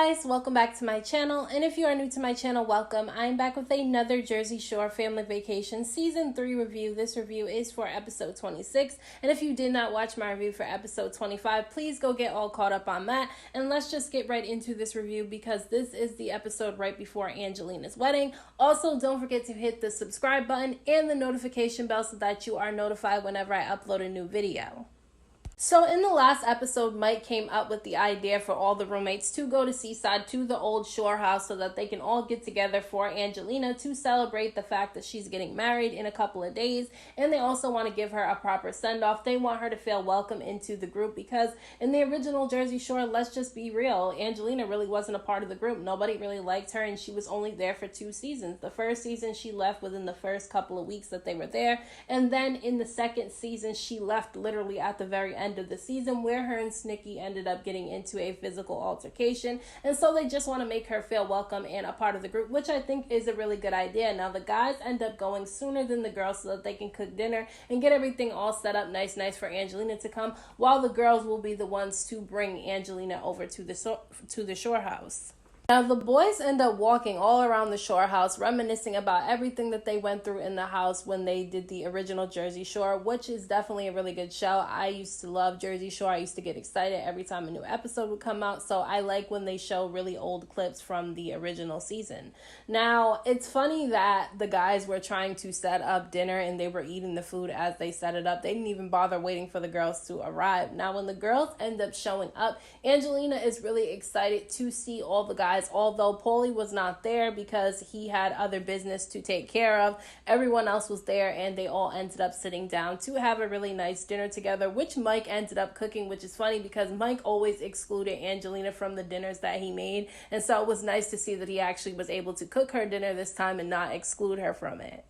guys, welcome back to my channel, and if you are new to my channel, welcome. I'm back with another Jersey Shore Family Vacation Season 3 review. This review is for episode 26, and if you did not watch my review for episode 25, please go get all caught up on that, and let's just get right into this review because this is the episode right before Angelina's wedding. Also, don't forget to hit the subscribe button and the notification bell so that you are notified whenever I upload a new video. So in the last episode, Mike came up with the idea for all the roommates to go to Seaside, to the old shore house, so that they can all get together for Angelina to celebrate the fact that she's getting married in a couple of days. And they also want to give her a proper send-off. They want her to feel welcome into the group because in the original Jersey Shore, let's just be real, Angelina really wasn't a part of the group. Nobody really liked her, and she was only there for 2 seasons. The first season, she left within the first couple of weeks that they were there. And then in the second season, she left literally at the very end of the season, where her and Snicky ended up getting into a physical altercation, and so they just want to make her feel welcome and a part of the group, which I think is a really good idea. Now the guys end up going sooner than the girls so that they can cook dinner and get everything all set up nice for Angelina to come, while the girls will be the ones to bring Angelina over to the shore house. Now, the boys end up walking all around the shore house, reminiscing about everything that they went through in the house when they did the original Jersey Shore, which is definitely a really good show. I used to love Jersey Shore. I used to get excited every time a new episode would come out, so I like when they show really old clips from the original season. Now, it's funny that the guys were trying to set up dinner and they were eating the food as they set it up. They didn't even bother waiting for the girls to arrive. Now, when the girls end up showing up, Angelina is really excited to see all the guys. Although Paulie was not there because he had other business to take care of, everyone else was there, and they all ended up sitting down to have a really nice dinner together, which Mike ended up cooking, which is funny because Mike always excluded Angelina from the dinners that he made, and so it was nice to see that he actually was able to cook her dinner this time and not exclude her from it.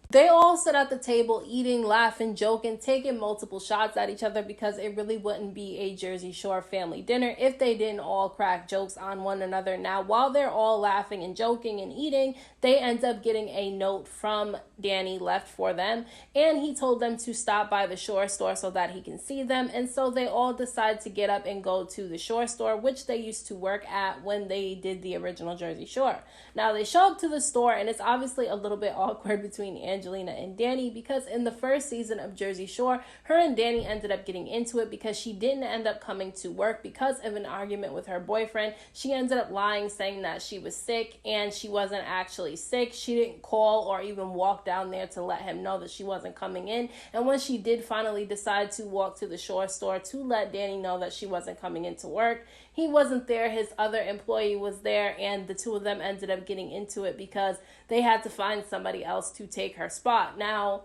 They all sat at the table eating, laughing, joking, taking multiple shots at each other because it really wouldn't be a Jersey Shore family dinner if they didn't all crack jokes on one another. Now, while they're all laughing and joking and eating, they end up getting a note from Danny left for them, and he told them to stop by the shore store so that he can see them, and so they all decide to get up and go to the shore store, which they used to work at when they did the original Jersey Shore. Now, they show up to the store, and it's obviously a little bit awkward between Angelina and Danny because in the first season of Jersey Shore, her and Danny ended up getting into it because she didn't end up coming to work because of an argument with her boyfriend. She ended up lying, saying that she was sick, and she wasn't actually sick. She didn't call or even walk down there to let him know that she wasn't coming in. And when she did finally decide to walk to the shore store to let Danny know that she wasn't coming into work, he wasn't there. His other employee was there, and the two of them ended up getting into it because they had to find somebody else to take her spot. Now,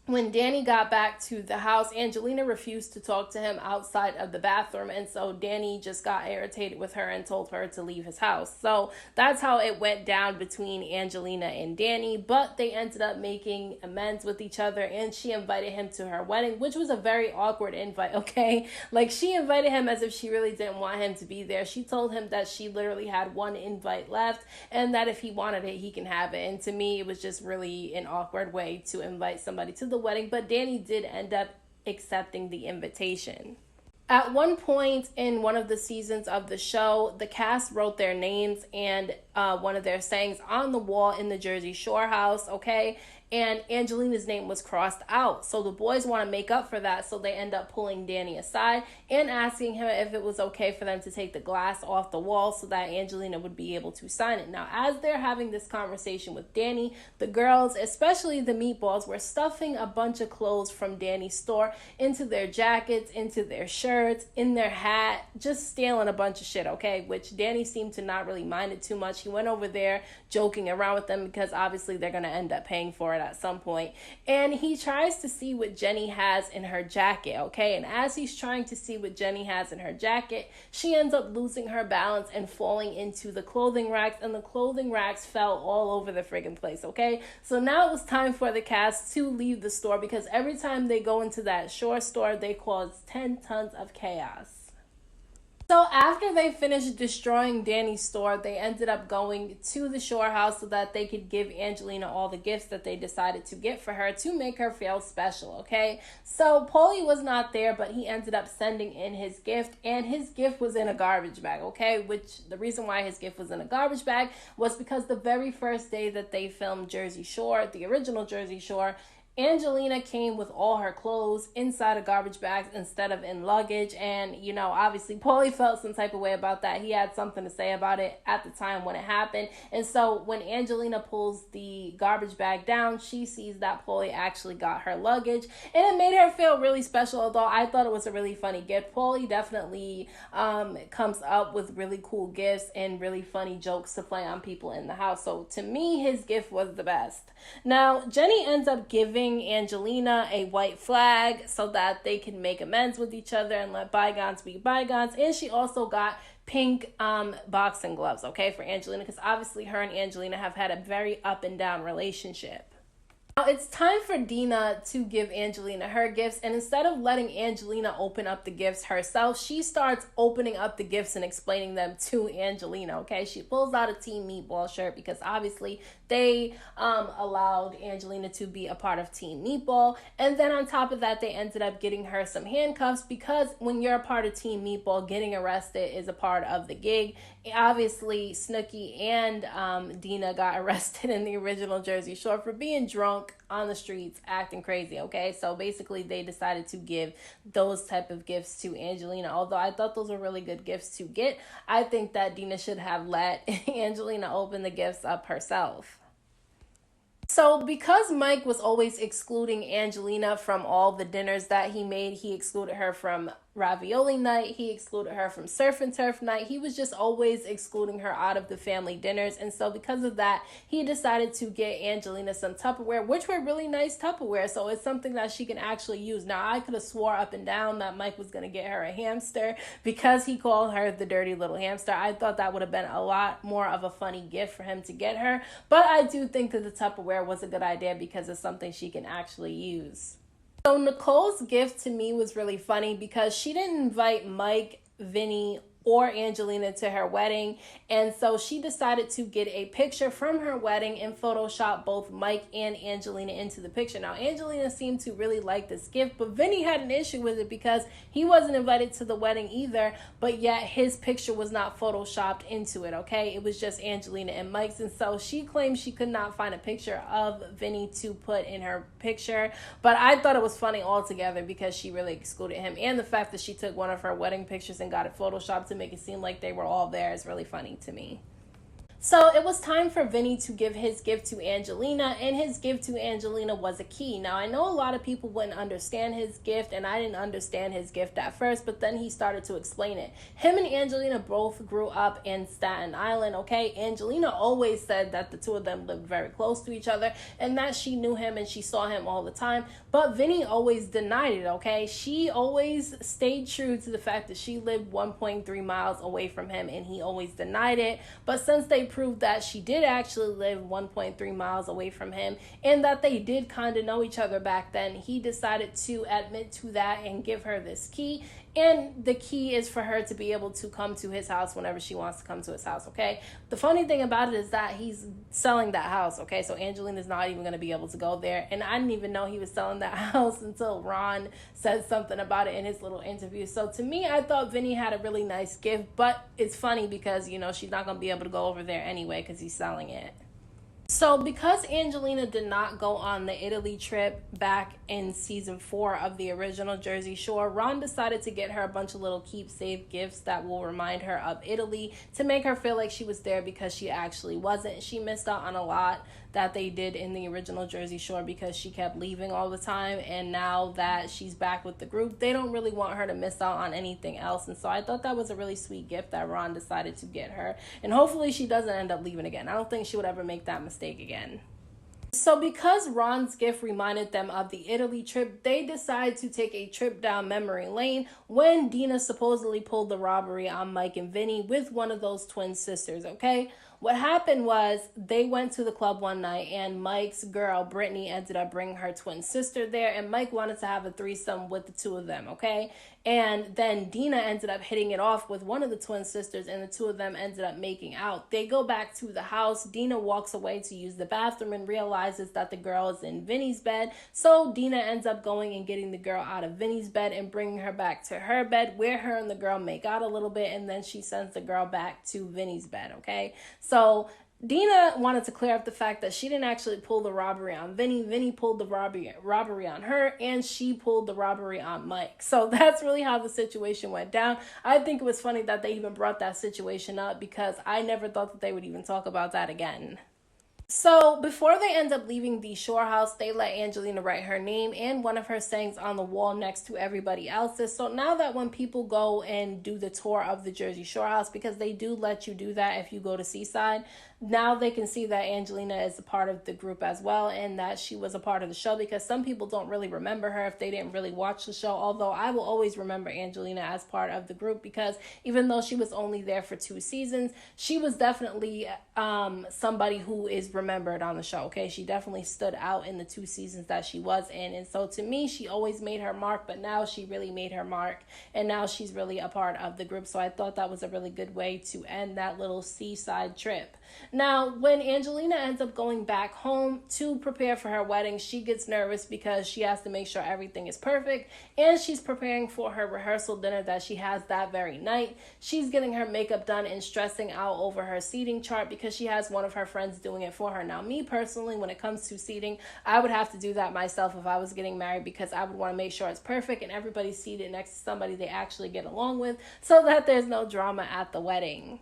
when Danny got back to the house, Angelina refused to talk to him outside of the bathroom, and so Danny just got irritated with her and told her to leave his house. So that's how it went down between Angelina and Danny, but they ended up making amends with each other, and she invited him to her wedding, which was a very awkward invite, okay? Like, she invited him as if she really didn't want him to be there. She told him that she literally had one invite left, and that if he wanted it, he can have it. And to me, it was just really an awkward way to invite somebody to the wedding, but Danny did end up accepting the invitation. At one point in one of the seasons of the show, the cast wrote their names and one of their sayings on the wall in the Jersey Shore house, okay? And Angelina's name was crossed out. So the boys want to make up for that, so they end up pulling Danny aside and asking him if it was okay for them to take the glass off the wall so that Angelina would be able to sign it. Now, as they're having this conversation with Danny, the girls, especially the meatballs, were stuffing a bunch of clothes from Danny's store into their jackets, into their shirts, in their hat, just stealing a bunch of shit, okay? Which Danny seemed to not really mind it too much. He went over there joking around with them because obviously they're going to end up paying for it at some point, and he tries to see what Jenny has in her jacket, okay? And as he's trying to see what Jenny has in her jacket, she ends up losing her balance and falling into the clothing racks, and the clothing racks fell all over the friggin' place, okay? So now it was time for the cast to leave the store because every time they go into that shore store, they cause 10 tons of chaos. So after they finished destroying Danny's store, they ended up going to the Shore house so that they could give Angelina all the gifts that they decided to get for her to make her feel special, okay? So Paulie was not there, but he ended up sending in his gift, and his gift was in a garbage bag, okay? Which the reason why his gift was in a garbage bag was because the very first day that they filmed Jersey Shore, the original Jersey Shore, Angelina came with all her clothes inside of garbage bags instead of in luggage. And, obviously, Paulie felt some type of way about that. He had something to say about it at the time when it happened. And so when Angelina pulls the garbage bag down, she sees that Paulie actually got her luggage. And it made her feel really special, although I thought it was a really funny gift. Paulie definitely comes up with really cool gifts and really funny jokes to play on people in the house. So to me, his gift was the best. Now, Jenny ends up giving Angelina a white flag so that they can make amends with each other and let bygones be bygones. And she also got pink boxing gloves, okay, for Angelina, because obviously her and Angelina have had a very up and down relationship. Now it's time for Dina to give Angelina her gifts, and instead of letting Angelina open up the gifts herself, she starts opening up the gifts and explaining them to Angelina, okay? She pulls out a Team Meatball shirt because obviously they allowed Angelina to be a part of Team Meatball, and then on top of that, they ended up getting her some handcuffs because when you're a part of Team Meatball, getting arrested is a part of the gig. Obviously, Snooki and Dina got arrested in the original Jersey Shore for being drunk on the streets acting crazy, okay? So basically they decided to give those type of gifts to Angelina. Although I thought those were really good gifts to get, I think that Dina should have let Angelina open the gifts up herself. So because Mike was always excluding Angelina from all the dinners that he made, he excluded her from ravioli night, he excluded her from surf and turf night, he was just always excluding her out of the family dinners. And so because of that, he decided to get Angelina some Tupperware, which were really nice Tupperware, so it's something that she can actually use. Now I could have swore up and down that Mike was going to get her a hamster because he called her the dirty little hamster. I thought that would have been a lot more of a funny gift for him to get her, but I do think that the Tupperware was a good idea because it's something she can actually use. So Nicole's gift to me was really funny because she didn't invite Mike, Vinny, or Angelina to her wedding, and so she decided to get a picture from her wedding and Photoshop both Mike and Angelina into the picture. Now Angelina seemed to really like this gift, but Vinny had an issue with it because he wasn't invited to the wedding either, but yet his picture was not Photoshopped into it, okay? It was just Angelina and Mike's, and so she claimed she could not find a picture of Vinny to put in her picture, but I thought it was funny altogether because she really excluded him, and the fact that she took one of her wedding pictures and got it Photoshopped to make it seem like they were all there is really funny to me. So it was time for Vinny to give his gift to Angelina, and his gift to Angelina was a key. Now, I know a lot of people wouldn't understand his gift, and I didn't understand his gift at first, but then he started to explain it. Him and Angelina both grew up in Staten Island, okay? Angelina always said that the two of them lived very close to each other, and that she knew him and she saw him all the time, but Vinny always denied it, okay? She always stayed true to the fact that she lived 1.3 miles away from him, and he always denied it, but since they proved that she did actually live 1.3 miles away from him and that they did kind of know each other back then, he decided to admit to that and give her this key. And the key is for her to be able to come to his house whenever she wants to come to his house, okay? The funny thing about it is that he's selling that house, okay? So Angelina's not even going to be able to go there. And I didn't even know he was selling that house until Ron said something about it in his little interview. So to me, I thought Vinny had a really nice gift, but it's funny because, she's not going to be able to go over there anyway because he's selling it. So because Angelina did not go on the Italy trip back in season 4 of the original Jersey Shore, Ron decided to get her a bunch of little keepsake gifts that will remind her of Italy to make her feel like she was there because she actually wasn't. She missed out on a lot that they did in the original Jersey Shore because she kept leaving all the time, and now that she's back with the group, they don't really want her to miss out on anything else. And so I thought that was a really sweet gift that Ron decided to get her, and hopefully she doesn't end up leaving again. I don't think she would ever make that mistake again. So because Ron's gift reminded them of the Italy trip, they decided to take a trip down memory lane when Dina supposedly pulled the robbery on Mike and Vinny with one of those twin sisters, okay? What happened was they went to the club one night, and Mike's girl, Brittany, ended up bringing her twin sister there, and Mike wanted to have a threesome with the two of them, okay? And then Dina ended up hitting it off with one of the twin sisters, and the two of them ended up making out. They go back to the house. Dina walks away to use the bathroom and realizes that the girl is in Vinny's bed. So Dina ends up going and getting the girl out of Vinny's bed and bringing her back to her bed, where her and the girl make out a little bit, and then she sends the girl back to Vinny's bed, okay? So Dina wanted to clear up the fact that she didn't actually pull the robbery on Vinny. Vinny pulled the robbery on her, and she pulled the robbery on Mike. So that's really how the situation went down. I think it was funny that they even brought that situation up, because I never thought that they would even talk about that again. So before they end up leaving the shore house, they let Angelina write her name and one of her sayings on the wall next to everybody else's. So now that when people go and do the tour of the Jersey Shore house, because they do let you do that if you go to Seaside, now they can see that Angelina is a part of the group as well, and that she was a part of the show, because some people don't really remember her if they didn't really watch the show. Although I will always remember Angelina as part of the group, because even though she was only there for 2 seasons, she was definitely somebody who is remembered on the show, okay? She definitely stood out in the 2 seasons that she was in. And so to me, she always made her mark, but now she really made her mark, and now she's really a part of the group. So I thought that was a really good way to end that little Seaside trip. Now, when Angelina ends up going back home to prepare for her wedding, she gets nervous because she has to make sure everything is perfect, and she's preparing for her rehearsal dinner that she has that very night. She's getting her makeup done and stressing out over her seating chart, because she has one of her friends doing it for her. Now, me personally, when it comes to seating, I would have to do that myself if I was getting married, because I would want to make sure it's perfect and everybody's seated next to somebody they actually get along with, so that there's no drama at the wedding.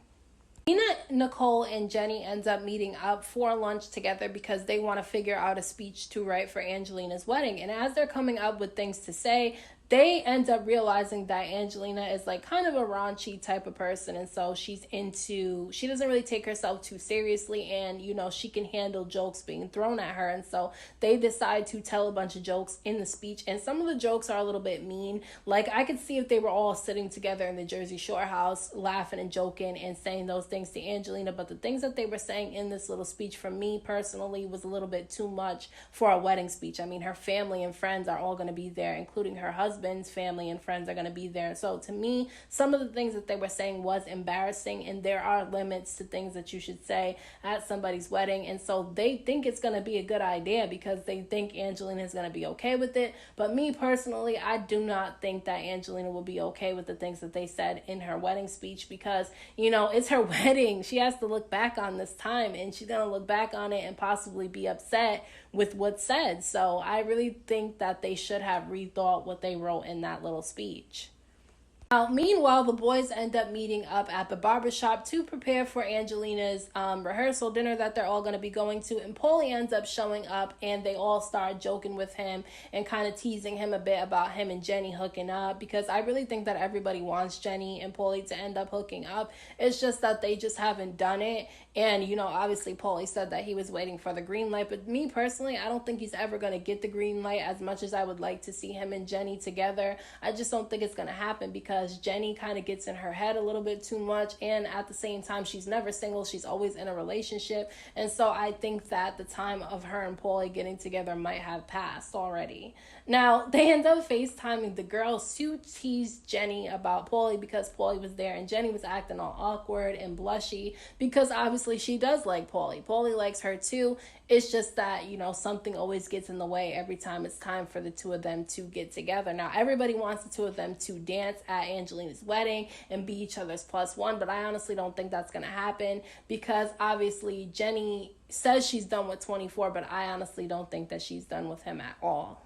Nina, Nicole, and Jenny ends up meeting up for lunch together because they want to figure out a speech to write for Angelina's wedding. And as they're coming up with things to say, they end up realizing that Angelina is like kind of a raunchy type of person, and so she doesn't really take herself too seriously, and she can handle jokes being thrown at her. And so they decide to tell a bunch of jokes in the speech, and some of the jokes are a little bit mean. Like, I could see if they were all sitting together in the Jersey Shore house laughing and joking and saying those things to Angelina, but the things that they were saying in this little speech, for me personally, was a little bit too much for a wedding speech. I mean, her family and friends are all going to be there, including her husband's family and friends are going to be there. So to me, some of the things that they were saying was embarrassing, and there are limits to things that you should say at somebody's wedding. And so they think it's going to be a good idea because they think Angelina is going to be okay with it. But me personally, I do not think that Angelina will be okay with the things that they said in her wedding speech, because it's her wedding. She has to look back on this time, and she's going to look back on it and possibly be upset with what's said. So I really think that they should have rethought what they wrote in that little speech. Now, meanwhile, the boys end up meeting up at the barbershop to prepare for Angelina's rehearsal dinner that they're all going to be going to. And Paulie ends up showing up, and they all start joking with him and kind of teasing him a bit about him and Jenny hooking up, because I really think that everybody wants Jenny and Paulie to end up hooking up. It's just that they just haven't done it. And, obviously Paulie said that he was waiting for the green light. But me personally, I don't think he's ever going to get the green light, as much as I would like to see him and Jenny together. I just don't think it's going to happen, because Jenny kind of gets in her head a little bit too much. And at the same time, she's never single. She's always in a relationship. And so I think that the time of her and Paulie getting together might have passed already. Now, they end up FaceTiming the girls to tease Jenny about Paulie, because Paulie was there, and Jenny was acting all awkward and blushy, because obviously she does like Paulie. Paulie likes her too. It's just that, something always gets in the way every time it's time for the two of them to get together. Now, everybody wants the two of them to dance at Angelina's wedding and be each other's +1, but I honestly don't think that's going to happen, because obviously Jenny says she's done with 24, but I honestly don't think that she's done with him at all.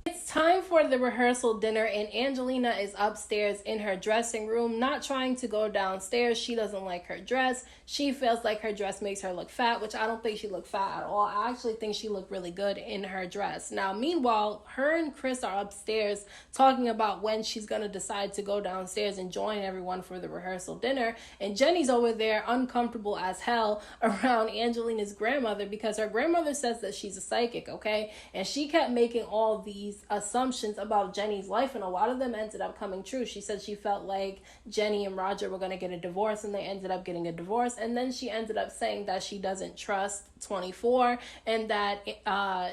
It's time for the rehearsal dinner, and Angelina is upstairs in her dressing room, not trying to go downstairs. She doesn't like her dress. She feels like her dress makes her look fat, which I don't think she looked fat at all. I actually think she looked really good in her dress. Now, meanwhile, her and Chris are upstairs talking about when she's going to decide to go downstairs and join everyone for the rehearsal dinner. And Jenny's over there uncomfortable as hell around Angelina's grandmother, because her grandmother says that she's a psychic, okay? And she kept making all these assumptions about Jenny's life, and a lot of them ended up coming true. She said she felt like Jenny and Roger were going to get a divorce, and they ended up getting a divorce. And then she ended up saying that she doesn't trust 24 and that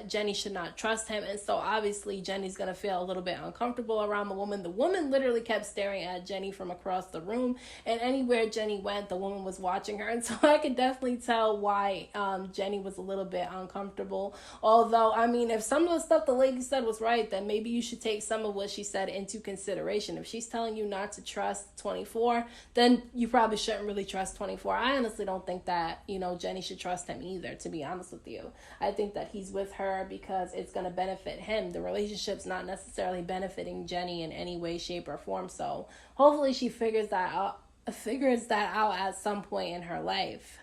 Jenny should not trust him. And so obviously Jenny's going to feel a little bit uncomfortable around the woman. The woman literally kept staring at Jenny from across the room, and anywhere Jenny went, the woman was watching her. And so I could definitely tell why Jenny was a little bit uncomfortable. Although, I mean, if some of the stuff the lady said was right, then maybe you should take some of what she said into consideration. If she's telling you not to trust 24, then you probably shouldn't really trust 24. I honestly don't think that, Jenny should trust him either, to be honest with you. I think that he's with her because it's going to benefit him. The relationship's not necessarily benefiting Jenny in any way, shape, or form. So hopefully she figures that out at some point in her life.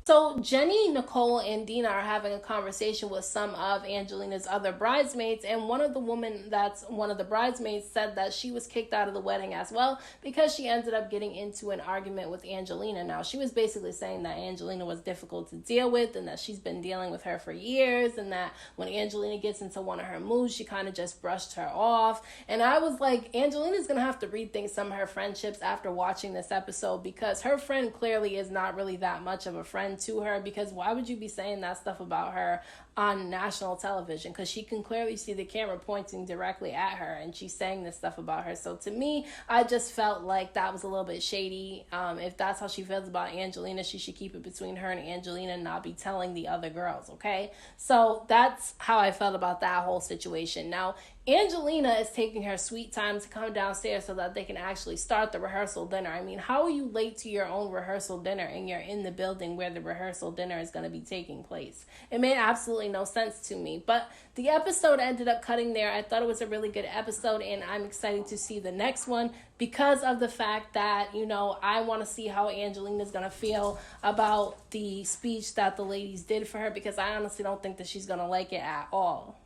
So Jenny, Nicole, and Dina are having a conversation with some of Angelina's other bridesmaids, and one of the bridesmaids said that she was kicked out of the wedding as well because she ended up getting into an argument with Angelina. Now, she was basically saying that Angelina was difficult to deal with and that she's been dealing with her for years, and that when Angelina gets into one of her moods, she kind of just brushed her off. And I was like, Angelina's going to have to rethink some of her friendships after watching this episode, because her friend clearly is not really that much of a friend to her, because why would you be saying that stuff about her on national television? Because she can clearly see the camera pointing directly at her and she's saying this stuff about her. So to me, I just felt like that was a little bit shady. If that's how she feels about Angelina, she should keep it between her and Angelina and not be telling the other girls, okay? So that's how I felt about that whole situation. Now, Angelina is taking her sweet time to come downstairs so that they can actually start the rehearsal dinner. I mean, how are you late to your own rehearsal dinner and you're in the building where the rehearsal dinner is going to be taking place? It made absolutely no sense to me. But the episode ended up cutting there. I thought it was a really good episode, and I'm excited to see the next one because of the fact that, I want to see how Angelina's going to feel about the speech that the ladies did for her, because I honestly don't think that she's going to like it at all.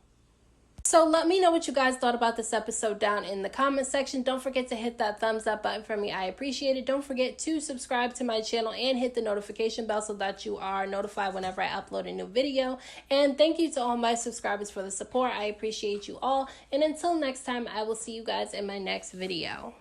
So let me know what you guys thought about this episode down in the comment section. Don't forget to hit that thumbs up button for me. I appreciate it. Don't forget to subscribe to my channel and hit the notification bell so that you are notified whenever I upload a new video. And thank you to all my subscribers for the support. I appreciate you all. And until next time, I will see you guys in my next video.